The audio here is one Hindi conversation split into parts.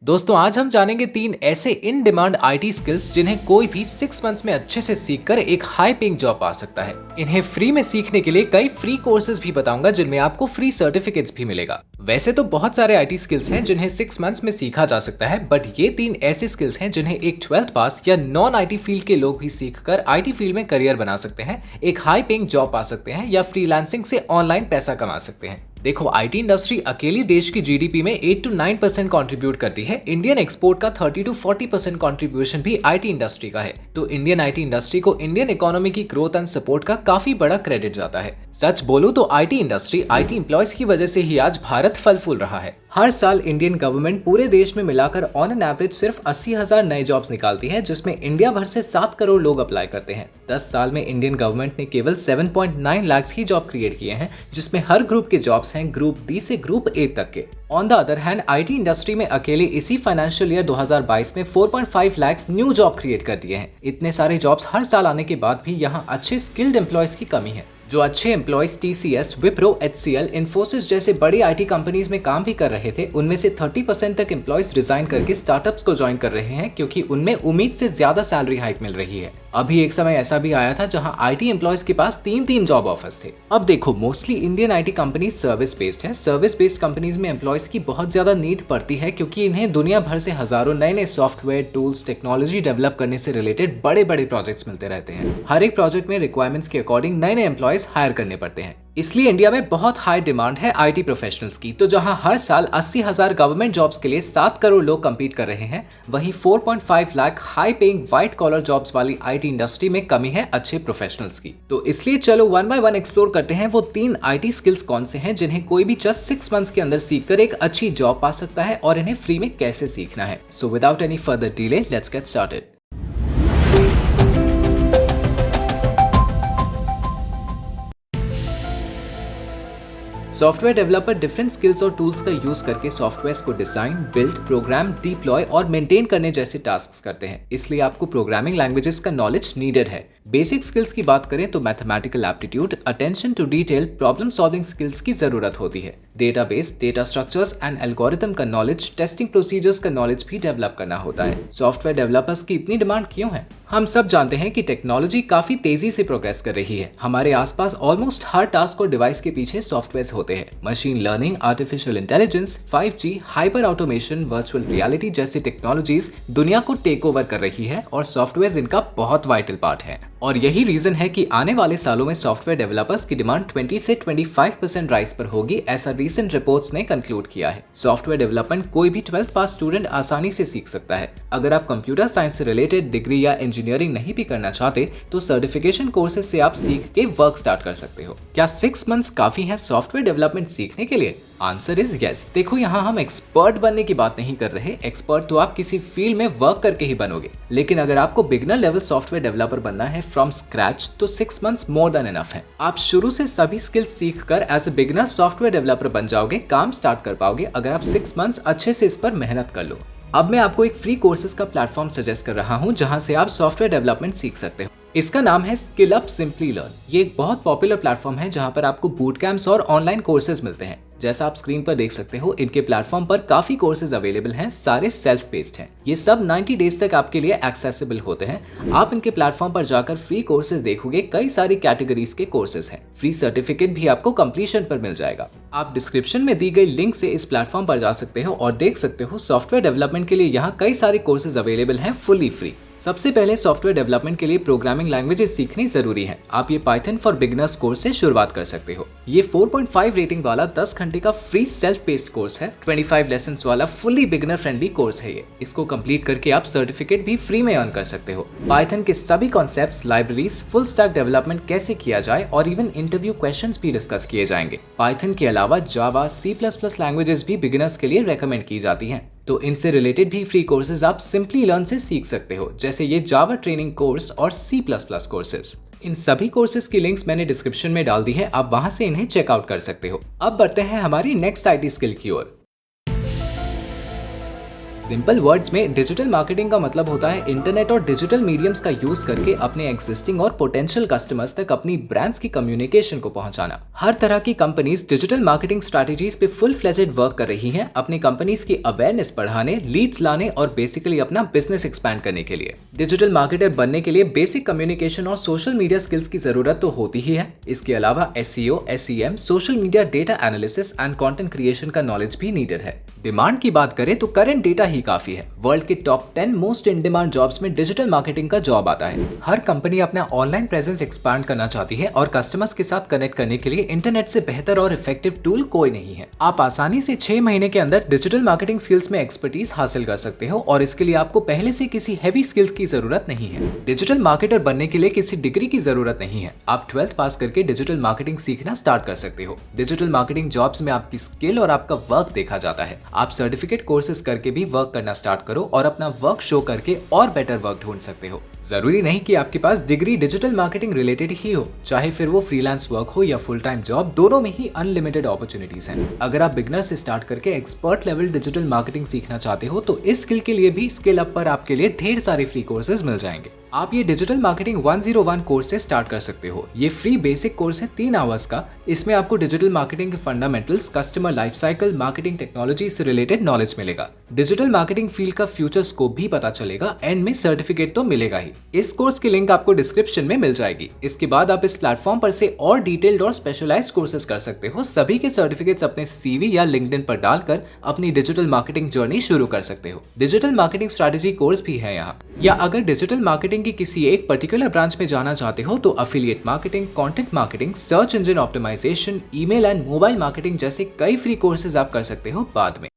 दोस्तों आज हम जानेंगे 3 ऐसे इन डिमांड आईटी स्किल्स जिन्हें कोई भी 6 मंथ्स में अच्छे से सीखकर एक हाई पेइंग जॉब पा सकता है। इन्हें फ्री में सीखने के लिए कई फ्री कोर्सेज भी बताऊंगा जिनमें आपको फ्री सर्टिफिकेट्स भी मिलेगा। वैसे तो बहुत सारे आईटी स्किल्स हैं जिन्हें 6 मंथ्स में सीखा जा सकता है, बट ये 3 ऐसे स्किल्स हैं जिन्हें एक 12th पास या नॉन आईटी फील्ड के लोग भी सीखकर आईटी फील्ड में करियर बना सकते हैं, एक हाई पेइंग जॉब पा सकते हैं या फ्रीलांसिंग से ऑनलाइन पैसा कमा सकते हैं। देखो, आईटी इंडस्ट्री अकेली देश की जीडीपी में 8 to 9% कंट्रीब्यूट करती है। इंडियन एक्सपोर्ट का 30 to 40% कंट्रीब्यूशन भी आईटी इंडस्ट्री का है। तो इंडियन आईटी इंडस्ट्री को इंडियन इकोनॉमी की ग्रोथ एंड सपोर्ट का काफी बड़ा क्रेडिट जाता है। सच बोलूं तो आईटी इंडस्ट्री आईटी एम्प्लॉयज की वजह से ही आज भारत फल फूल रहा है। हर साल इंडियन गवर्नमेंट पूरे देश में मिलाकर ऑन एन एवरेज सिर्फ 80,000 नए जॉब्स निकालती है, जिसमें इंडिया भर से 7 करोड़ लोग अप्लाई करते हैं। 10 साल में इंडियन गवर्नमेंट ने केवल 7.9 लाख ही जॉब क्रिएट किए हैं, जिसमें हर ग्रुप के जॉब्स हैं ग्रुप डी से ग्रुप ए तक के। On the other hand IT industry में अकेले इसी फाइनेंशियल ईयर 2022 में 4.5 लाख न्यू जॉब क्रिएट कर दिए हैं। इतने सारे जॉब्स हर साल आने के बाद भी यहाँ अच्छे स्किल्ड एम्प्लॉयज की कमी है। जो अच्छे employees TCS, Wipro, HCL, Infosys जैसे बड़ी आईटी कंपनीज में काम भी कर रहे थे, उनमें से 30% तक एम्प्लॉयज रिजाइन करके स्टार्टअप्स को ज्वाइन कर रहे हैं, क्योंकि उनमें उम्मीद से ज्यादा सैलरी हाइक मिल रही है। अभी एक समय ऐसा भी आया था जहां आईटी एम्प्लॉयज के पास 3 जॉब ऑफर्स थे। अब देखो, mostly Indian IT companies service based है। सर्विस बेस्ड कंपनीज में एम्प्लॉयज की बहुत ज्यादा नीड पड़ती है, क्योंकि इन्हें दुनिया भर से हजारों नए सॉफ्टवेयर, टूल्स, टेक्नोलॉजी डेवलप करने से रिलेटेड बड़े बड़े प्रोजेक्ट्स मिलते रहते हैं। हर एक प्रोजेक्ट में रिक्वायरमेंट्स के अकॉर्डिंग नए एम्प्लॉयज हायर करने पड़ते हैं। इसलिए इंडिया में बहुत हाई डिमांड है आईटी प्रोफेशनल्स की। तो जहां हर साल 80,000 गवर्नमेंट जॉब्स के लिए 7 करोड़ लोग compete कर रहे हैं, वहीं 4.5 lakh high paying white collar jobs वाली आईटी इंडस्ट्री में कमी है अच्छे प्रोफेशनल्स की। तो इसलिए चलो 1 by 1 एक्सप्लोर करते हैं वो 3 आईटी स्किल्स कौन से हैं जिन्हें कोई भी जस्ट 6 मंथ्स के अंदर सीखकर एक अच्छी जॉब पा सकता है, और इन्हें फ्री में कैसे सीखना है। So without any further delay, let's get started. Software developer different skills और टूल्स का यूज करके सॉफ्टवेयर्स को डिजाइन, बिल्ड, प्रोग्राम, डिप्लॉय और मेंटेन करने जैसे टास्क्स करते हैं। इसलिए आपको प्रोग्रामिंग लैंग्वेजेस का नॉलेज नीडेड है। बेसिक स्किल्स की बात करें तो mathematical aptitude, attention to detail, problem solving skills की जरूरत होती है। Database, data structures and algorithm का नॉलेज, टेस्टिंग प्रोसीजर्स का नॉलेज भी डेवलप करना होता है। सॉफ्टवेयर डेवलपर्स की इतनी डिमांड क्यों है? हम सब जानते हैं कि टेक्नोलॉजी काफी तेजी से प्रोग्रेस कर रही है। हमारे आसपास ऑलमोस्ट हर टास्क और डिवाइस के पीछे सॉफ्टवेयर होते हैं। Machine learning, artificial intelligence, 5G, hyper automation, virtual reality जैसी टेक्नोलॉजीज दुनिया को टेक ओवर कर रही है, और सॉफ्टवेयर इनका बहुत वाइटल पार्ट है। और यही रीजन है कि आने वाले सालों में सॉफ्टवेयर डेवलपर्स की डिमांड 20 से 25% राइज पर होगी, ऐसा रीसेंट रिपोर्ट्स ने कंक्लूड किया है। सॉफ्टवेयर डेवलपमेंट कोई भी 12th पास स्टूडेंट आसानी से सीख सकता है। अगर आप कंप्यूटर साइंस से रिलेटेड डिग्री या इंजीनियरिंग नहीं भी करना चाहते, तो सर्टिफिकेशन कोर्सेज से आप सीख के वर्क स्टार्ट कर सकते हो। क्या 6 मंथ्स काफी है सॉफ्टवेयर डेवलपमेंट सीखने के लिए? Answer is yes. देखो, यहाँ हम एक्सपर्ट बनने की बात नहीं कर रहे। एक्सपर्ट तो आप किसी फील्ड में वर्क करके ही बनोगे, लेकिन अगर आपको बिगिनर लेवल सॉफ्टवेयर डेवलपर बनना है फ्रॉम स्क्रैच, तो 6 मंथ्स मोर देन इनफ है। आप शुरू से सभी स्किल्स सीखकर as a beginner software developer बन जाओगे, काम स्टार्ट कर पाओगे अगर आप 6 मंथ्स अच्छे से इस पर मेहनत कर लो। अब मैं आपको एक फ्री कोर्सेज का प्लेटफॉर्म सजेस्ट कर रहा हूँ जहाँ से आप सॉफ्टवेयर डेवलपमेंट सीख सकते हो। इसका नाम है स्किल अप सिंपली लर्न। ये एक बहुत पॉपुलर प्लेटफॉर्म है जहां पर आपको बूट कैंप्स और ऑनलाइन कोर्सेज मिलते हैं। जैसा आप स्क्रीन पर देख सकते हो, इनके प्लेटफॉर्म पर काफी कोर्सेज अवेलेबल हैं, सारे सेल्फ बेस्ड हैं। ये सब 90 डेज तक आपके लिए एक्सेसिबल होते हैं। आप इनके प्लेटफॉर्म पर जाकर फ्री कोर्सेज देखोगे, कई सारी कैटेगरीज के कोर्सेज हैं। फ्री सर्टिफिकेट भी आपको कंप्लीशन पर मिल जाएगा। आप डिस्क्रिप्शन में दी गई लिंक से इस प्लेटफॉर्म पर जा सकते हो और देख सकते हो सॉफ्टवेयर डेवलपमेंट के लिए यहाँ कई सारे कोर्सेज अवेलेबल हैं फुली फ्री। सबसे पहले सॉफ्टवेयर डेवलपमेंट के लिए प्रोग्रामिंग लैंग्वेजेस सीखनी जरूरी है। आप ये पाइथन फॉर बिगिनर्स कोर्स से शुरुआत कर सकते हो। ये 4.5 रेटिंग वाला 10 घंटे का फ्री सेल्फ बेस्ड कोर्स है। 25 लेसन वाला फुल्ली बिगिनर फ्रेंडली कोर्स है ये। इसको कंप्लीट करके आप सर्टिफिकेट भी फ्री में अर्न कर सकते हो। पाइथन के सभी concepts, libraries, full stack development कैसे किया जाए और इवन इंटरव्यू क्वेश्चंस भी डिस्कस किए जाएंगे। पाइथन के अलावा जावा, C++ लैंग्वेजेस भी बिगिनर्स के लिए रेकमेंड की जाती हैं। तो इनसे रिलेटेड भी फ्री कोर्सेज आप सिंपली लर्न से सीख सकते हो, जैसे ये जावा ट्रेनिंग कोर्स और C++ कोर्सेज। इन सभी कोर्सेज की लिंक्स मैंने डिस्क्रिप्शन में डाल दी है, आप वहां से इन्हें चेकआउट कर सकते हो। अब बढ़ते हैं हमारी नेक्स्ट आईटी स्किल की ओर। सिंपल वर्ड्स में डिजिटल मार्केटिंग का मतलब होता है इंटरनेट और डिजिटल मीडियम्स का यूज करके अपने एग्जिस्टिंग और पोटेंशियल कस्टमर्स तक अपनी ब्रांड्स की कम्युनिकेशन को पहुंचाना। हर तरह की कंपनीज डिजिटल मार्केटिंग स्ट्रैटेजीज पे फुल फ्लेजेड वर्क कर रही हैं अपनी कंपनीज की अवेयरनेस बढ़ाने, लीड्स लाने और बेसिकली अपना बिजनेस एक्सपैंड करने के लिए। डिजिटल मार्केटर बनने के लिए बेसिक कम्युनिकेशन और सोशल मीडिया स्किल्स की जरूरत तो होती ही है। इसके अलावा SEO, SEM, social media data analysis and content creation का नॉलेज भी नीडेड है। डिमांड की बात करें तो करंट डेटा ही काफी है। वर्ल्ड के top 10 most in demand jobs में डिजिटल मार्केटिंग का जॉब आता है। हर कंपनी अपना ऑनलाइन प्रेजेंस एक्सपैंड करना चाहती है और कस्टमर्स के साथ कनेक्ट करने के लिए इंटरनेट से बेहतर और इफेक्टिव टूल कोई नहीं है। आप आसानी से 6 महीने के अंदर डिजिटल मार्केटिंग स्किल्स में एक्सपर्टीज हासिल कर सकते हो और इसके लिए आपको पहले से किसी हैवी स्किल्स की जरूरत नहीं है। डिजिटल मार्केटर बनने के लिए किसी डिग्री की जरूरत नहीं है। आप 12th पास करके डिजिटल मार्केटिंग सीखना स्टार्ट कर सकते हो। डिजिटल मार्केटिंग जॉब्स में आपकी स्किल और आपका वर्क देखा जाता है। आप सर्टिफिकेट कोर्सेज करके भी वर्क करना स्टार्ट करो और अपना वर्क शो करके और बेटर वर्क ढूंढ सकते हो। जरूरी नहीं कि आपके पास डिग्री डिजिटल मार्केटिंग रिलेटेड ही हो, चाहे फिर वो फ्रीलांस वर्क हो या फुल टाइम जॉब, दोनों में ही अनलिमिटेड अपॉर्चुनिटीज हैं। अगर आप बिगनर से स्टार्ट करके एक्सपर्ट लेवल डिजिटल मार्केटिंग सीखना चाहते हो तो इस स्किल के लिए भी स्किल अप पर आपके लिए ढेर सारे फ्री कोर्सेज मिल जाएंगे। आप ये डिजिटल मार्केटिंग 101 कोर्स से स्टार्ट कर सकते हो। ये फ्री बेसिक कोर्स है 3 आवर्स का। इसमें आपको डिजिटल मार्केटिंग के fundamentals, customer life cycle, marketing technology से रिलेटेड नॉलेज मिलेगा। डिजिटल मार्केटिंग फील्ड का फ्यूचर स्कोप भी पता चलेगा। एंड में सर्टिफिकेट तो मिलेगा ही। इस कोर्स की लिंक आपको डिस्क्रिप्शन में मिल जाएगी। इसके बाद आप इस प्लेटफॉर्म पर से और डिटेल्ड और स्पेशलाइज्ड कोर्सेज कर सकते हो। सभी के सर्टिफिकेट्स अपने CV या लिंक्डइन पर डालकर अपनी डिजिटल मार्केटिंग जर्नी शुरू कर सकते हो। डिजिटल मार्केटिंग स्ट्रैटेजी कोर्स भी है यहाँ। या अगर डिजिटल मार्केटिंग की किसी एक पर्टिकुलर ब्रांच में जाना चाहते हो तो affiliate marketing, content marketing, search engine optimisation, email and mobile marketing जैसे कई फ्री कोर्सेज आप कर सकते हो बाद में।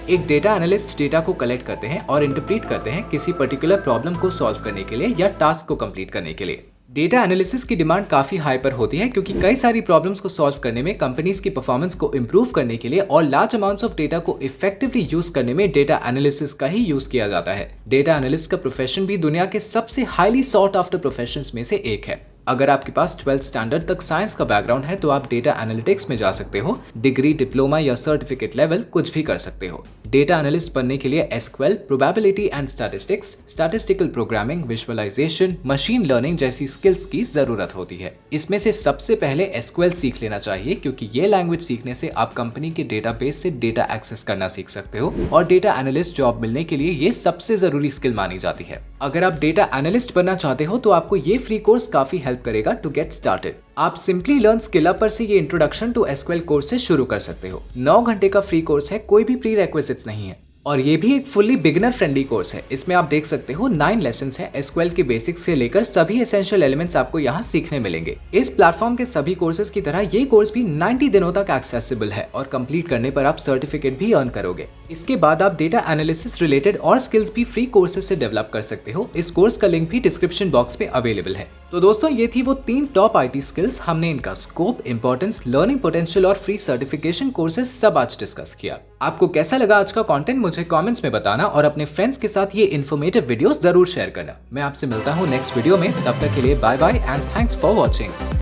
एक डेटा एनालिस्ट डेटा को कलेक्ट करते हैं और इंटरप्रीट करते हैं किसी पर्टिकुलर प्रॉब्लम को सॉल्व करने के लिए या टास्क को कंप्लीट करने के लिए। डेटा एनालिसिस की डिमांड काफी हाई पर होती है क्योंकि कई सारी प्रॉब्लम्स को सॉल्व करने में, कंपनीज की परफॉर्मेंस को इंप्रूव करने के लिए और लार्ज अमाउंट्स ऑफ डेटा को इफेक्टिवली यूज करने में डेटा एनालिसिस का ही यूज किया जाता है। डेटा एनालिस्ट का प्रोफेशन भी दुनिया के सबसे हाईली सॉट आफ्टर प्रोफेशंस में से एक है। अगर आपके पास 12th स्टैंडर्ड तक साइंस का बैकग्राउंड है तो आप डेटा एनालिटिक्स में जा सकते हो। डिग्री, डिप्लोमा या सर्टिफिकेट लेवल कुछ भी कर सकते हो। डेटा एनालिस्ट बनने के लिए SQL, probability and statistics, statistical programming, visualisation, machine learning जैसी स्किल्स की जरूरत होती है। इसमें से सबसे पहले SQL सीख लेना चाहिए क्योंकि ये लैंग्वेज सीखने से आप कंपनी के डेटाबेस से डेटा एक्सेस करना सीख सकते हो और डेटा एनालिस्ट जॉब मिलने के लिए ये सबसे जरूरी स्किल मानी जाती है। अगर आप डेटा एनालिस्ट बनना चाहते हो तो आपको ये फ्री कोर्स काफी हेल्प करेगा टू गेट स्टार्टेड। आप सिंपली लर्न स्किल अप पर से ये इंट्रोडक्शन टू SQL कोर्स से शुरू कर सकते हो। 9 घंटे का फ्री कोर्स है, कोई भी प्री रिक्विजिट्स नहीं है और ये भी एक फुल्ली बिगिनर फ्रेंडली कोर्स है। इसमें आप देख सकते हो 9 लेसन्स है। SQL के बेसिक्स से लेकर सभी एसेंशियल एलिमेंट्स आपको यहाँ सीखने मिलेंगे। इस प्लेटफॉर्म के सभी कोर्सेज की तरह ये कोर्स भी 90 दिनों तक एक्सेसिबल है और कंप्लीट करने पर आप सर्टिफिकेट भी अर्न करोगे। इसके बाद आप डेटा एनालिसिस रिलेटेड और स्किल्स भी फ्री कोर्सेज से डेवलप कर सकते हो। इस कोर्स का लिंक भी डिस्क्रिप्शन बॉक्स में अवेलेबल है। तो दोस्तों ये थी वो 3 टॉप IT स्किल्स। हमने इनका स्कोप, इंपॉर्टेंस, लर्निंग पोटेंशियल और फ्री सर्टिफिकेशन कोर्सेज सब आज डिस्कस किया। आपको कैसा लगा आज का कंटेंट मुझे कमेंट्स में बताना और अपने फ्रेंड्स के साथ ये इन्फॉर्मेटिव वीडियोस जरूर शेयर करना। मैं आपसे मिलता हूँ नेक्स्ट वीडियो में। तब तक के लिए bye bye and thanks for watching.